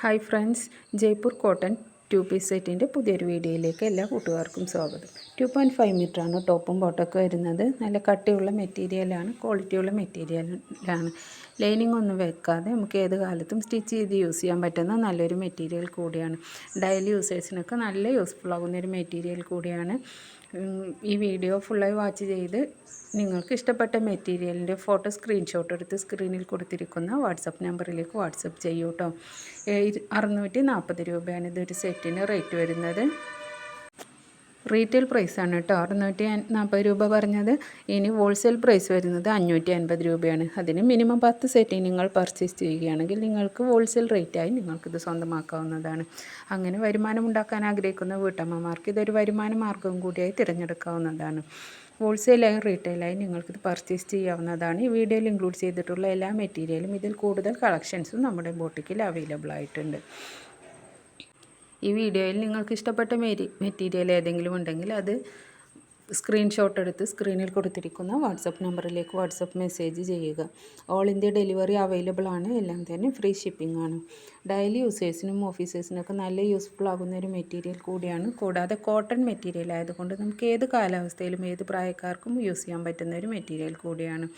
Hi friends, Jaipur cotton 2 piece സെറ്റിൻ്റെ പുതിയൊരു വീഡിയോയിലേക്ക് എല്ലാ കൂട്ടുകാർക്കും സ്വാഗതം. 2.5 മീറ്ററാണ് ടോപ്പും ബോട്ടമൊക്കെ വരുന്നത്. നല്ല കട്ടിയുള്ള മെറ്റീരിയലാണ്, ക്വാളിറ്റിയുള്ള മെറ്റീരിയലാണ്. ലൈനിങ് ഒന്നും വെക്കാതെ നമുക്ക് ഏത് കാലത്തും സ്റ്റിച്ച് ചെയ്ത് യൂസ് ചെയ്യാൻ പറ്റുന്ന നല്ലൊരു മെറ്റീരിയൽ കൂടിയാണ്. ഡെയിലി യൂസേഴ്സിനൊക്കെ നല്ല യൂസ്ഫുൾ ആകുന്നൊരു മെറ്റീരിയൽ കൂടിയാണ്. ഈ വീഡിയോ ഫുള്ളായി വാച്ച് ചെയ്ത് നിങ്ങൾക്ക് ഇഷ്ടപ്പെട്ട മെറ്റീരിയലിൻ്റെ ഫോട്ടോ സ്ക്രീൻഷോട്ട് എടുത്ത് സ്ക്രീനിൽ കൊടുത്തിരിക്കുന്ന വാട്സപ്പ് നമ്പറിലേക്ക് വാട്സപ്പ് ചെയ്യൂ കേട്ടോ. 640 രൂപയാണ് ഇതൊരു സെറ്റിന് റേറ്റ് വരുന്നത്. റീറ്റെയിൽ പ്രൈസാണ് കേട്ടോ 640 രൂപ പറഞ്ഞത്. ഇനി ഹോൾസെയിൽ പ്രൈസ് വരുന്നത് 550 രൂപയാണ്. അതിന് മിനിമം 10 സെറ്റ് നിങ്ങൾ പർച്ചേസ് ചെയ്യുകയാണെങ്കിൽ നിങ്ങൾക്ക് ഹോൾസെയിൽ റേറ്റായി നിങ്ങൾക്കിത് സ്വന്തമാക്കാവുന്നതാണ്. അങ്ങനെ വരുമാനം ഉണ്ടാക്കാൻ ആഗ്രഹിക്കുന്ന വീട്ടമ്മമാർക്ക് ഇതൊരു വരുമാന മാർഗ്ഗവും കൂടിയായി തിരഞ്ഞെടുക്കാവുന്നതാണ്. ഹോൾസെയിലായും റീറ്റെയിലായും നിങ്ങൾക്കിത് പർച്ചേസ് ചെയ്യാവുന്നതാണ്. ഈ വീഡിയോയിൽ ഇൻക്ലൂഡ് ചെയ്തിട്ടുള്ള എല്ലാ മെറ്റീരിയലും ഇതിൽ കൂടുതൽ കളക്ഷൻസും നമ്മുടെ ബോട്ടിക്കിൽ അവൈലബിൾ ആയിട്ടുണ്ട്. ഈ വീഡിയോയിൽ നിങ്ങൾക്ക് ഇഷ്ടപ്പെട്ട മെറ്റീരിയൽ ഏതെങ്കിലും ഉണ്ടെങ്കിൽ അത് സ്ക്രീൻഷോട്ട് എടുത്ത് സ്ക്രീനിൽ കൊടുത്തിരിക്കുന്ന വാട്സപ്പ് നമ്പറിലേക്ക് വാട്സപ്പ് മെസ്സേജ് ചെയ്യുക. ഓൾ ഇന്ത്യ ഡെലിവറി അവൈലബിൾ ആണ്. എല്ലാം തന്നെ ഫ്രീ ഷിപ്പിംഗ് ആണ്. ഡെയിലി യൂസേഴ്സിനും ഓഫീസേഴ്സിനൊക്കെ നല്ല യൂസ്ഫുൾ ആകുന്ന ഒരു മെറ്റീരിയൽ കൂടിയാണ്. കൂടാതെ കോട്ടൺ മെറ്റീരിയൽ ആയതുകൊണ്ട് നമുക്ക് ഏത് കാലാവസ്ഥയിലും ഏത് പ്രായക്കാർക്കും യൂസ് ചെയ്യാൻ പറ്റുന്ന ഒരു മെറ്റീരിയൽ കൂടിയാണ്.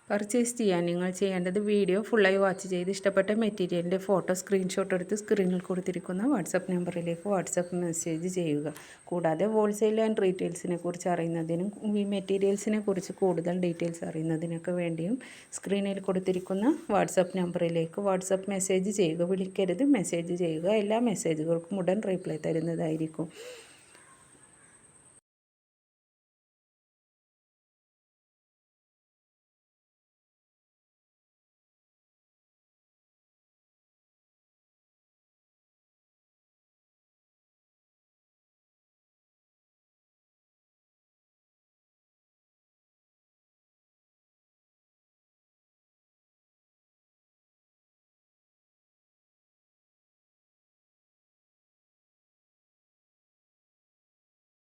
പർച്ചേസ് ചെയ്യാൻ നിങ്ങൾ ചെയ്യേണ്ടത് വീഡിയോ ഫുള്ളായി വാച്ച് ചെയ്ത് ഇഷ്ടപ്പെട്ട മെറ്റീരിയലിൻ്റെ ഫോട്ടോ സ്ക്രീൻഷോട്ട് എടുത്ത് സ്ക്രീനിൽ കൊടുത്തിരിക്കുന്ന വാട്സപ്പ് നമ്പറിലേക്ക് വാട്സപ്പ് മെസ്സേജ് ചെയ്യുക. കൂടാതെ ഹോൾസെയിൽ ആൻഡ് റീറ്റെയിൽസിനെ കുറിച്ച് അറിയുന്നതിനും ഈ മെറ്റീരിയൽസിനെ കുറിച്ച് കൂടുതൽ ഡീറ്റെയിൽസ് അറിയുന്നതിനൊക്കെ വേണ്ടിയും സ്ക്രീനിൽ കൊടുത്തിരിക്കുന്ന വാട്സപ്പ് നമ്പറിലേക്ക് വാട്സപ്പ് മെസ്സേജ് ചെയ്യുക. വിളിക്കരുത്, മെസ്സേജ് ചെയ്യുക. എല്ലാ മെസ്സേജുകൾക്കും ഉടൻ റീപ്ലൈ തരുന്നതായിരിക്കും.